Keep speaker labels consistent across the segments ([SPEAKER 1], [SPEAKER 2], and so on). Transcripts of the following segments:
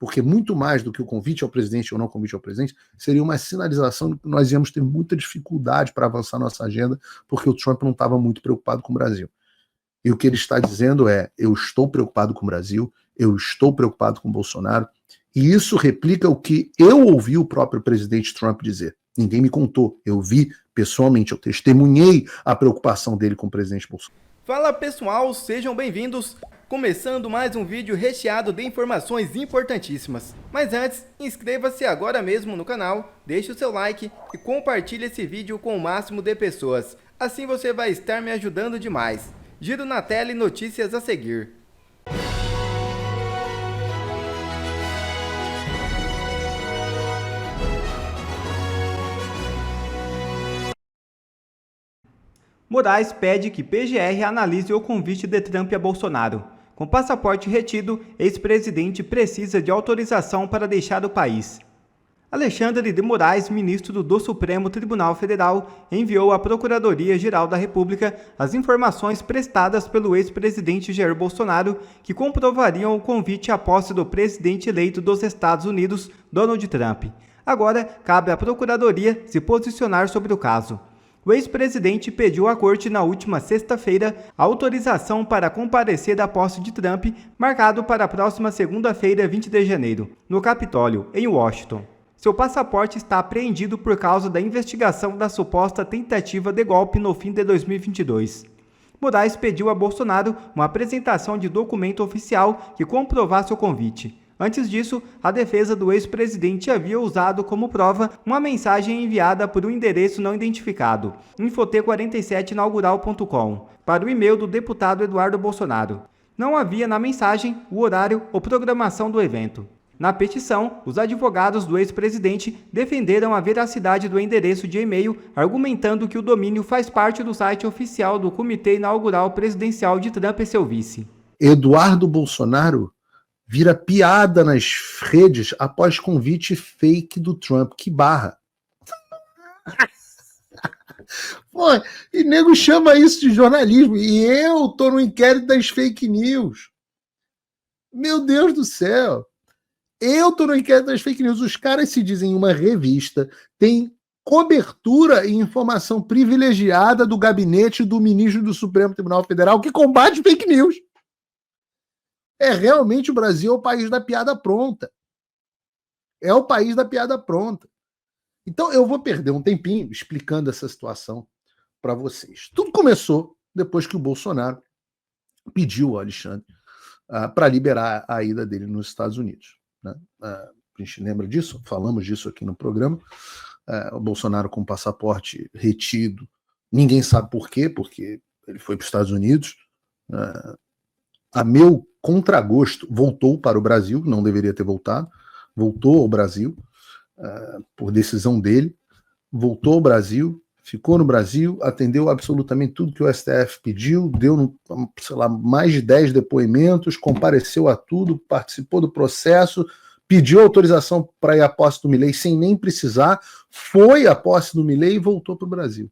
[SPEAKER 1] porque muito mais do que o convite ao presidente ou não convite ao presidente, seria uma sinalização de que nós íamos ter muita dificuldade para avançar nossa agenda, porque o Trump não estava muito preocupado com o Brasil. E o que ele está dizendo é: eu estou preocupado com o Brasil, eu estou preocupado com o Bolsonaro, e isso replica o que eu ouvi o próprio presidente Trump dizer. Ninguém me contou, eu vi pessoalmente, eu testemunhei a preocupação dele com o presidente Bolsonaro.
[SPEAKER 2] Fala pessoal, sejam bem-vindos. Começando mais um vídeo recheado de informações importantíssimas. Mas antes, inscreva-se agora mesmo no canal, deixe o seu like e compartilhe esse vídeo com o máximo de pessoas. Assim você vai estar me ajudando demais. Giro na tela e notícias a seguir. Moraes pede que PGR analise o convite de Trump a Bolsonaro. Com passaporte retido, ex-presidente precisa de autorização para deixar o país. Alexandre de Moraes, ministro do Supremo Tribunal Federal, enviou à Procuradoria-Geral da República as informações prestadas pelo ex-presidente Jair Bolsonaro que comprovariam o convite à posse do presidente eleito dos Estados Unidos, Donald Trump. Agora, cabe à Procuradoria se posicionar sobre o caso. O ex-presidente pediu à corte na última sexta-feira autorização para comparecer à posse de Trump, marcado para a próxima segunda-feira, 20 de janeiro, no Capitólio, em Washington. Seu passaporte está apreendido por causa da investigação da suposta tentativa de golpe no fim de 2022. Moraes pediu a Bolsonaro uma apresentação de documento oficial que comprovasse o convite. Antes disso, a defesa do ex-presidente havia usado como prova uma mensagem enviada por um endereço não identificado, infot47inaugural.com, para o e-mail do deputado Eduardo Bolsonaro. Não havia na mensagem o horário ou programação do evento. Na petição, os advogados do ex-presidente defenderam a veracidade do endereço de e-mail, argumentando que o domínio faz parte do site oficial do Comitê Inaugural Presidencial de Trump e seu vice.
[SPEAKER 1] Eduardo Bolsonaro vira piada nas redes após convite fake do Trump. Que barra. Pô, e nego chama isso de jornalismo. E eu tô no inquérito das fake news. Meu Deus do céu. Eu tô no inquérito das fake news. Os caras se dizem uma revista, tem cobertura e informação privilegiada do gabinete do ministro do Supremo Tribunal Federal que combate fake news. É realmente o Brasil é o país da piada pronta. É o país da piada pronta. Então eu vou perder um tempinho explicando essa situação para vocês. Tudo começou depois que o Bolsonaro pediu ao Alexandre para liberar a ida dele nos Estados Unidos. Né? A gente lembra disso? Falamos disso aqui no programa. O Bolsonaro com passaporte retido. Ninguém sabe por quê, porque ele foi para os Estados Unidos. A meu contragosto, voltou para o Brasil, não deveria ter voltado, voltou ao Brasil, por decisão dele, voltou ao Brasil, ficou no Brasil, atendeu absolutamente tudo que o STF pediu, deu, sei lá, mais de 10 depoimentos, compareceu a tudo, participou do processo, pediu autorização para ir à posse do Milei sem nem precisar, foi à posse do Milei e voltou para o Brasil.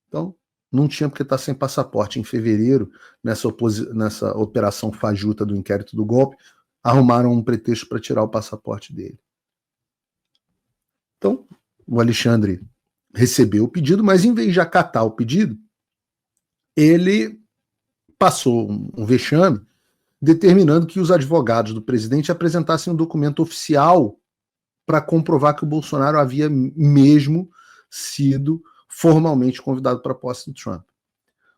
[SPEAKER 1] Então, não tinha porque estar sem passaporte. Em fevereiro, nessa operação fajuta do inquérito do golpe, arrumaram um pretexto para tirar o passaporte dele. Então, o Alexandre recebeu o pedido, mas em vez de acatar o pedido, ele passou um vexame determinando que os advogados do presidente apresentassem um documento oficial para comprovar que o Bolsonaro havia mesmo sido formalmente convidado para a posse do Trump.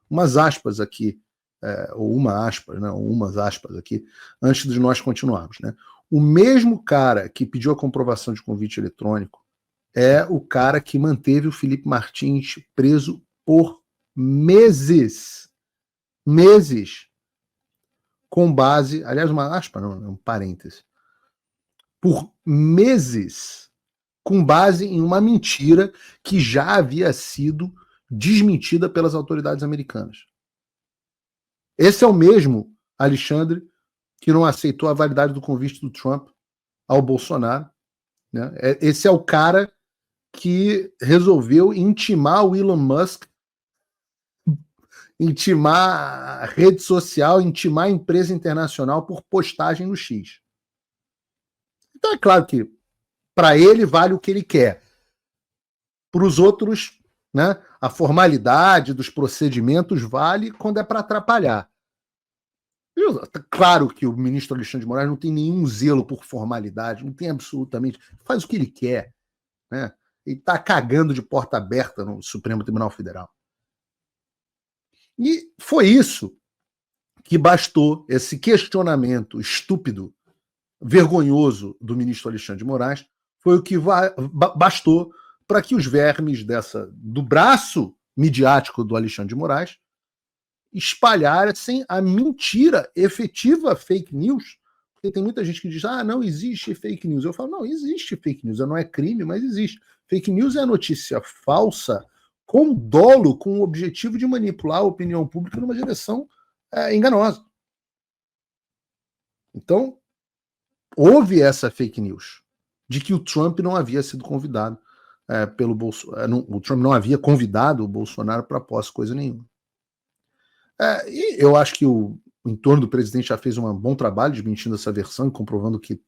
[SPEAKER 1] Umas aspas aqui, umas aspas aqui, antes de nós continuarmos. Né? O mesmo cara que pediu a comprovação de convite eletrônico é o cara que manteve o Felipe Martins preso por meses. Meses. Com base, aliás, uma aspa, não, um parêntese. Por meses, com base em uma mentira que já havia sido desmentida pelas autoridades americanas. Esse é o mesmo Alexandre que não aceitou a validade do convite do Trump ao Bolsonaro. Né? Esse é o cara que resolveu intimar o Elon Musk intimar a rede social, intimar a empresa internacional por postagem no X. Então é claro que para ele vale o que ele quer. Para os outros, né, a formalidade dos procedimentos vale quando é para atrapalhar. Claro que o ministro Alexandre de Moraes não tem nenhum zelo por formalidade, não tem absolutamente. Faz o que ele quer. Né? Ele está cagando de porta aberta no Supremo Tribunal Federal. E foi isso que bastou, esse questionamento estúpido, vergonhoso do ministro Alexandre de Moraes, foi o que bastou para que os vermes do braço midiático do Alexandre de Moraes espalhassem a mentira efetiva fake news, porque tem muita gente que diz, não existe fake news. Eu falo, não, existe fake news, não é crime, mas existe. Fake news é a notícia falsa com dolo, com o objetivo de manipular a opinião pública numa direção enganosa. Então, houve essa fake news de que o Trump não havia sido convidado pelo Bolsonaro, o Trump não havia convidado o Bolsonaro para posse coisa nenhuma. E eu acho que o entorno do presidente já fez um bom trabalho desmentindo essa versão e comprovando que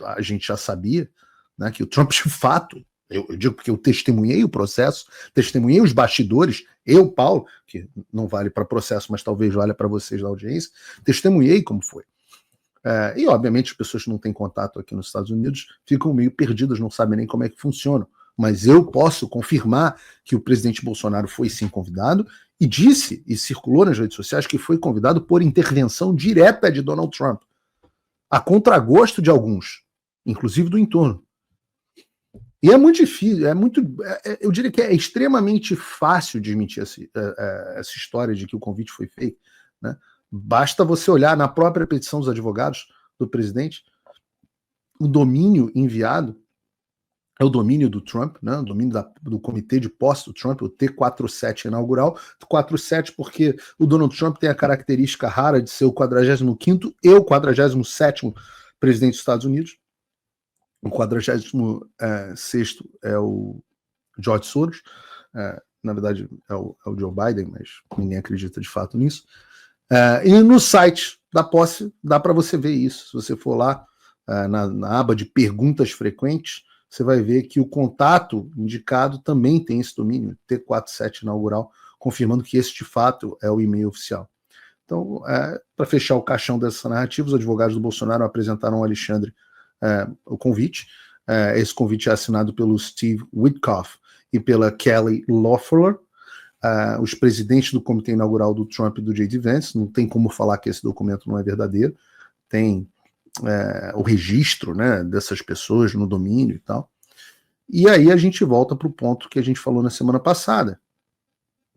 [SPEAKER 1] a gente já sabia, né, que o Trump, de fato, eu digo porque eu testemunhei o processo, testemunhei os bastidores, eu, Paulo, que não vale para processo, mas talvez valha para vocês da audiência, testemunhei como foi. E, obviamente, as pessoas que não têm contato aqui nos Estados Unidos ficam meio perdidas, não sabem nem como é que funciona. Mas eu posso confirmar que o presidente Bolsonaro foi sim convidado e disse, e circulou nas redes sociais, que foi convidado por intervenção direta de Donald Trump, a contragosto de alguns, inclusive do entorno. E é muito difícil, eu diria que é extremamente fácil desmentir essa história de que o convite foi fake, né? Basta você olhar na própria petição dos advogados do presidente, o domínio enviado é o domínio do Trump, né? O domínio do comitê de posse do Trump, o T47 inaugural. 47 porque o Donald Trump tem a característica rara de ser o 45º e o 47º presidente dos Estados Unidos. O 46º é o George Soros. Na verdade, é o Joe Biden, mas ninguém acredita de fato nisso. E no site da posse dá para você ver isso. Se você for lá na aba de perguntas frequentes, você vai ver que o contato indicado também tem esse domínio, T47 inaugural, confirmando que esse de fato é o e-mail oficial. Então, para fechar o caixão dessa narrativa, os advogados do Bolsonaro apresentaram ao Alexandre o convite. Esse convite é assinado pelo Steve Witkoff e pela Kelly Loeffler, os presidentes do comitê inaugural do Trump e do J.D. Vance. Não tem como falar que esse documento não é verdadeiro. Tem o registro, né, dessas pessoas no domínio e tal. E aí a gente volta para o ponto que a gente falou na semana passada,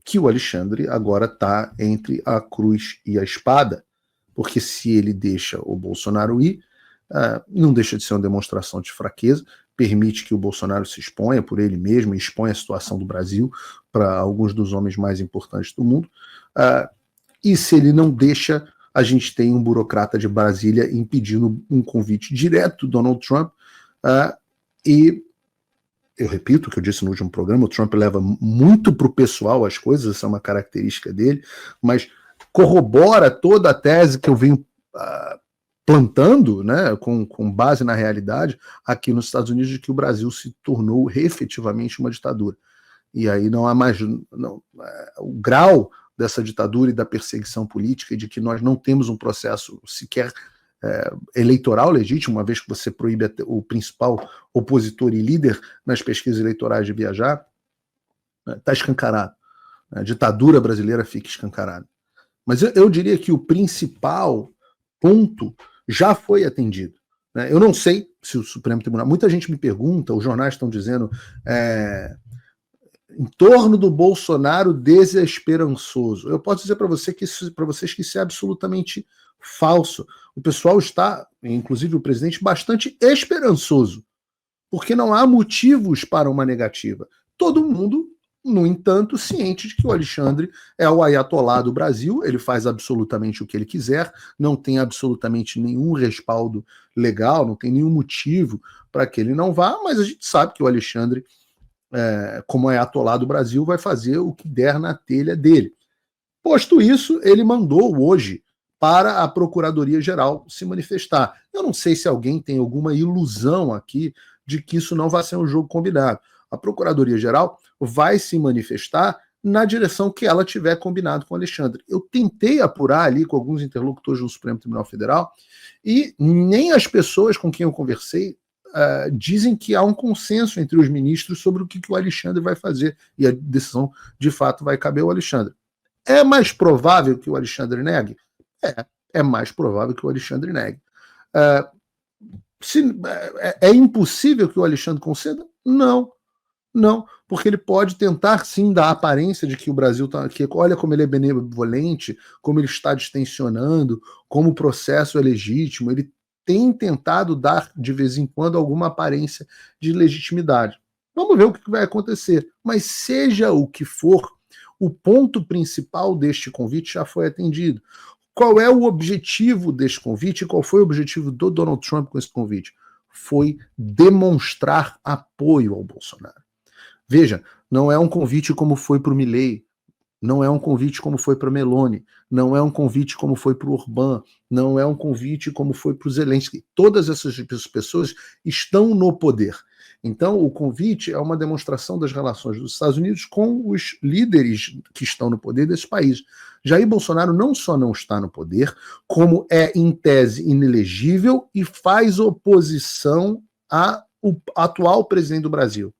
[SPEAKER 1] que o Alexandre agora está entre a cruz e a espada, porque se ele deixa o Bolsonaro ir, não deixa de ser uma demonstração de fraqueza, permite que o Bolsonaro se exponha por ele mesmo, exponha a situação do Brasil para alguns dos homens mais importantes do mundo, e se ele não deixa, a gente tem um burocrata de Brasília impedindo um convite direto do Donald Trump, e eu repito o que eu disse no último programa, o Trump leva muito para o pessoal as coisas, essa é uma característica dele, mas corrobora toda a tese que eu venho plantando, né, com base na realidade, aqui nos Estados Unidos, de que o Brasil se tornou efetivamente uma ditadura. E aí não há mais... o grau dessa ditadura e da perseguição política, e de que nós não temos um processo sequer eleitoral legítimo, uma vez que você proíbe o principal opositor e líder nas pesquisas eleitorais de viajar, está escancarado. A ditadura brasileira fica escancarada. Mas eu diria que o principal ponto já foi atendido. Eu não sei se o Supremo Tribunal... Muita gente me pergunta, os jornais estão dizendo... em torno do Bolsonaro desesperançoso. Eu posso dizer para vocês que isso é absolutamente falso. O pessoal está, inclusive o presidente, bastante esperançoso, porque não há motivos para uma negativa. Todo mundo, no entanto, ciente de que o Alexandre é o ayatolá do Brasil, ele faz absolutamente o que ele quiser, não tem absolutamente nenhum respaldo legal, não tem nenhum motivo para que ele não vá, mas a gente sabe que o Alexandre, como ayatolá do Brasil, vai fazer o que der na telha dele. Posto isso, ele mandou hoje para a Procuradoria-Geral se manifestar. Eu não sei se alguém tem alguma ilusão aqui de que isso não vai ser um jogo combinado. A Procuradoria-Geral vai se manifestar na direção que ela tiver combinado com o Alexandre. Eu tentei apurar ali com alguns interlocutores do Supremo Tribunal Federal e nem as pessoas com quem eu conversei dizem que há um consenso entre os ministros sobre o que o Alexandre vai fazer e a decisão de fato vai caber ao Alexandre. É mais provável que o Alexandre negue? É mais provável que o Alexandre negue. É impossível que o Alexandre conceda? Não, porque ele pode tentar sim dar a aparência de que o Brasil está aqui, olha como ele é benevolente, como ele está distensionando, como o processo é legítimo, ele tem tentado dar de vez em quando alguma aparência de legitimidade. Vamos ver o que vai acontecer, mas seja o que for, o ponto principal deste convite já foi atendido. Qual é o objetivo deste convite? Qual foi o objetivo do Donald Trump com esse convite? Foi demonstrar apoio ao Bolsonaro. Veja, não é um convite como foi para o Milei, não é um convite como foi para o Meloni, não é um convite como foi para o Orbán, não é um convite como foi para o Zelensky. Todas essas pessoas estão no poder. Então, o convite é uma demonstração das relações dos Estados Unidos com os líderes que estão no poder desse país. Jair Bolsonaro não só não está no poder, como é, em tese, inelegível e faz oposição ao atual presidente do Brasil.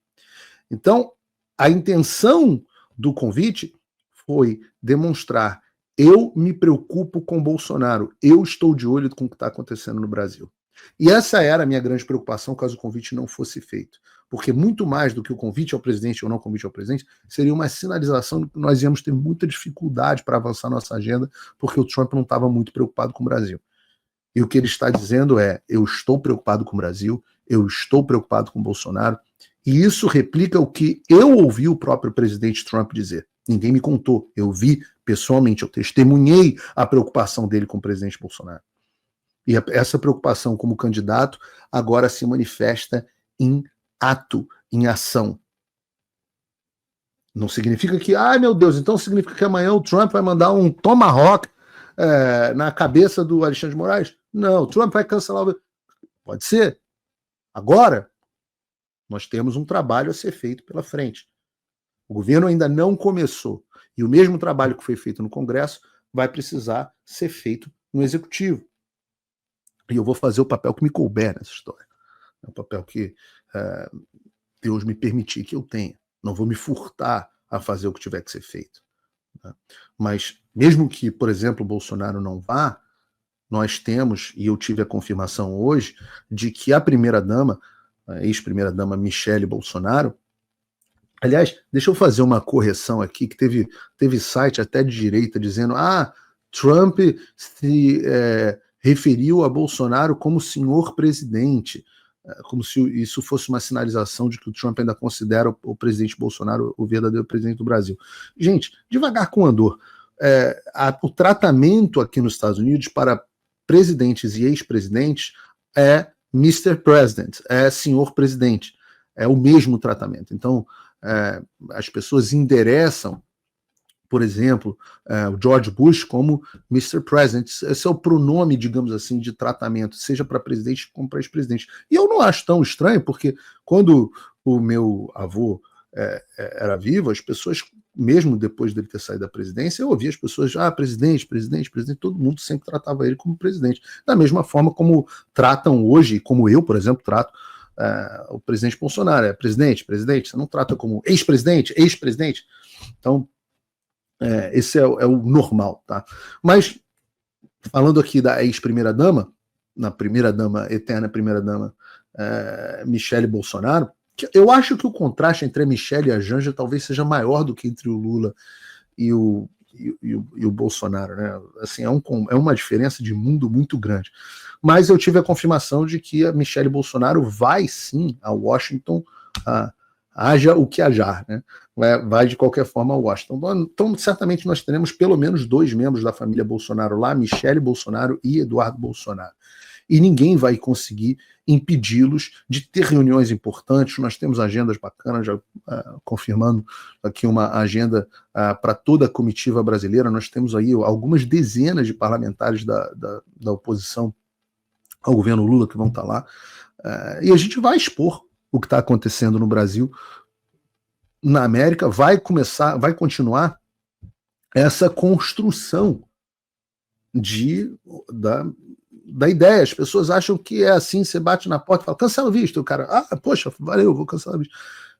[SPEAKER 1] Então, a intenção do convite foi demonstrar: eu me preocupo com Bolsonaro, eu estou de olho com o que está acontecendo no Brasil. E essa era a minha grande preocupação caso o convite não fosse feito. Porque muito mais do que o convite ao presidente ou não convite ao presidente, seria uma sinalização de que nós íamos ter muita dificuldade para avançar nossa agenda, porque o Trump não estava muito preocupado com o Brasil. E o que ele está dizendo é: eu estou preocupado com o Brasil, eu estou preocupado com o Bolsonaro, e isso replica o que eu ouvi o próprio presidente Trump dizer. Ninguém me contou, eu vi pessoalmente, eu testemunhei a preocupação dele com o presidente Bolsonaro. E essa preocupação como candidato agora se manifesta em ato, em ação. Não significa que, meu Deus, então significa que amanhã o Trump vai mandar um tomahawk na cabeça do Alexandre de Moraes? Não, o Trump vai cancelar o... Pode ser. Agora, nós temos um trabalho a ser feito pela frente. O governo ainda não começou. E o mesmo trabalho que foi feito no Congresso vai precisar ser feito no Executivo. E eu vou fazer o papel que me couber nessa história. É o papel que Deus me permitir que eu tenha. Não vou me furtar a fazer o que tiver que ser feito. Né? Mas mesmo que, por exemplo, o Bolsonaro não vá, nós temos, e eu tive a confirmação hoje, de que a primeira-dama, a ex-primeira-dama Michele Bolsonaro, aliás, deixa eu fazer uma correção aqui, que teve site até de direita dizendo: Trump se referiu a Bolsonaro como senhor presidente, como se isso fosse uma sinalização de que o Trump ainda considera o presidente Bolsonaro o verdadeiro presidente do Brasil. Gente, devagar com o andor. O tratamento aqui nos Estados Unidos para presidentes e ex-presidentes é Mr. President, é senhor presidente. É o mesmo tratamento. Então, as pessoas endereçam, por exemplo, o George Bush como Mr. President. Esse é o pronome, digamos assim, de tratamento, seja para presidente como para ex-presidente. E eu não acho tão estranho, porque quando o meu avô era vivo, as pessoas, mesmo depois dele ter saído da presidência, eu ouvia as pessoas: presidente, todo mundo sempre tratava ele como presidente. Da mesma forma como tratam hoje, como eu, por exemplo, trato o presidente Bolsonaro. Presidente, você não trata como ex-presidente. Então, esse é o normal, tá? Mas, falando aqui da ex-primeira-dama, eterna primeira-dama, Michele Bolsonaro, eu acho que o contraste entre a Michele e a Janja talvez seja maior do que entre o Lula e o Bolsonaro, né? Assim, é uma diferença de mundo muito grande. Mas eu tive a confirmação de que a Michele Bolsonaro vai sim a Washington, haja o que hajar, né? Vai de qualquer forma a Washington. Então, certamente nós teremos pelo menos 2 membros da família Bolsonaro lá, Michele Bolsonaro e Eduardo Bolsonaro. e ninguém vai conseguir impedi-los de ter reuniões importantes. Nós temos agendas bacanas, já confirmando aqui uma agenda para toda a comitiva brasileira. Nós temos aí algumas dezenas de parlamentares da oposição ao governo Lula que vão estar lá, e a gente vai expor o que está acontecendo no Brasil, na América, vai continuar essa construção da ideia. As pessoas acham que é assim, você bate na porta e fala, cancela o visto, o cara, poxa, valeu, vou cancelar o visto.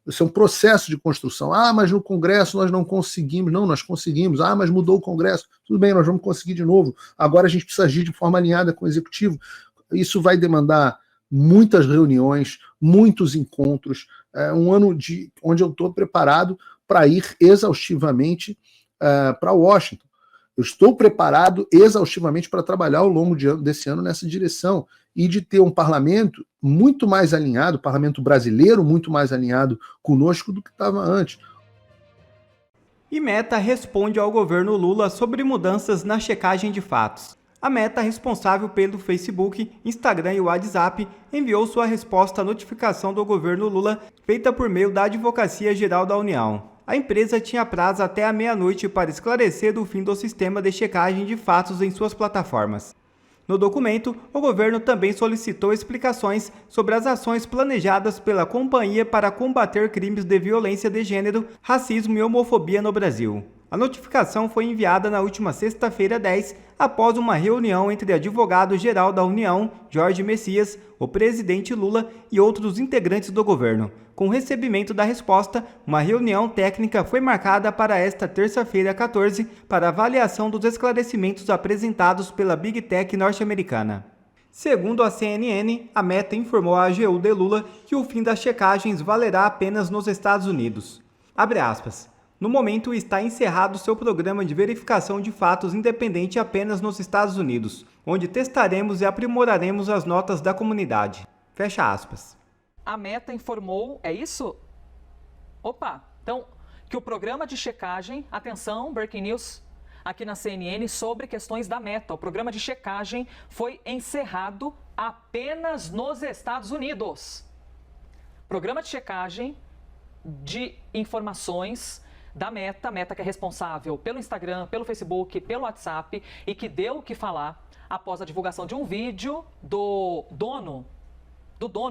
[SPEAKER 1] Isso é um processo de construção. Mas no Congresso nós não conseguimos. Não, nós conseguimos. Mas mudou o Congresso. Tudo bem, nós vamos conseguir de novo. Agora a gente precisa agir de forma alinhada com o Executivo. Isso vai demandar muitas reuniões, muitos encontros, um ano onde eu estou preparado para ir exaustivamente para Washington. Eu estou preparado exaustivamente para trabalhar ao longo desse ano nessa direção e de ter um parlamento muito mais alinhado, parlamento brasileiro muito mais alinhado conosco do que estava antes.
[SPEAKER 2] E Meta responde ao governo Lula sobre mudanças na checagem de fatos. A Meta, responsável pelo Facebook, Instagram e WhatsApp, enviou sua resposta à notificação do governo Lula feita por meio da Advocacia Geral da União. A empresa tinha prazo até a meia-noite para esclarecer o fim do sistema de checagem de fatos em suas plataformas. No documento, o governo também solicitou explicações sobre as ações planejadas pela companhia para combater crimes de violência de gênero, racismo e homofobia no Brasil. A notificação foi enviada na última sexta-feira 10, após uma reunião entre o advogado-geral da União, Jorge Messias, o presidente Lula e outros integrantes do governo. Com o recebimento da resposta, uma reunião técnica foi marcada para esta terça-feira 14 para avaliação dos esclarecimentos apresentados pela Big Tech norte-americana. Segundo a CNN, a Meta informou à AGU de Lula que o fim das checagens valerá apenas nos Estados Unidos. Abre aspas. No momento, está encerrado seu programa de verificação de fatos independente apenas nos Estados Unidos, onde testaremos e aprimoraremos as notas da comunidade. Fecha aspas.
[SPEAKER 3] A Meta informou, é isso? Então, que o programa de checagem, atenção, breaking news, aqui na CNN sobre questões da Meta. O programa de checagem foi encerrado apenas nos Estados Unidos. Programa de checagem de informações da Meta que é responsável pelo Instagram, pelo Facebook, pelo WhatsApp e que deu o que falar após a divulgação de um vídeo do dono,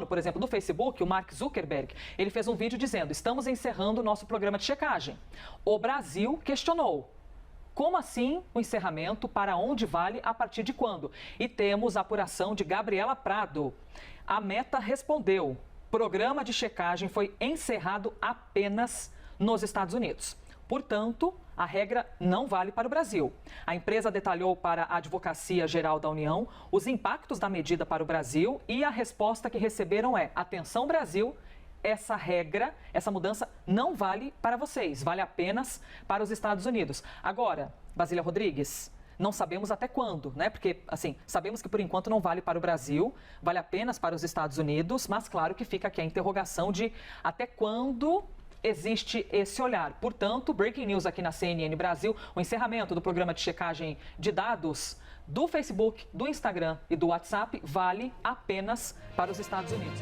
[SPEAKER 3] por exemplo, do Facebook, o Mark Zuckerberg. Ele fez um vídeo dizendo, estamos encerrando o nosso programa de checagem. O Brasil questionou. Como assim o encerramento? Para onde vale? A partir de quando? E temos a apuração de Gabriela Prado. A Meta respondeu, programa de checagem foi encerrado apenas nos Estados Unidos. Portanto, a regra não vale para o Brasil. A empresa detalhou para a Advocacia Geral da União os impactos da medida para o Brasil e a resposta que receberam é: atenção Brasil, essa regra, essa mudança não vale para vocês, vale apenas para os Estados Unidos. Agora, Basília Rodrigues, não sabemos até quando, né? Porque, assim, sabemos que por enquanto não vale para o Brasil, vale apenas para os Estados Unidos, mas claro que fica aqui a interrogação de até quando existe esse olhar. Portanto, breaking news aqui na CNN Brasil, o encerramento do programa de checagem de dados do Facebook, do Instagram e do WhatsApp vale apenas para os Estados Unidos.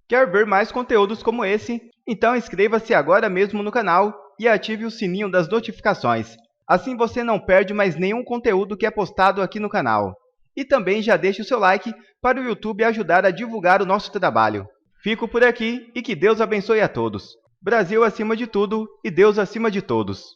[SPEAKER 2] Quer ver mais conteúdos como esse? Então inscreva-se agora mesmo no canal e ative o sininho das notificações. Assim você não perde mais nenhum conteúdo que é postado aqui no canal. E também já deixe o seu like para o YouTube ajudar a divulgar o nosso trabalho. Fico por aqui e que Deus abençoe a todos. Brasil acima de tudo e Deus acima de todos.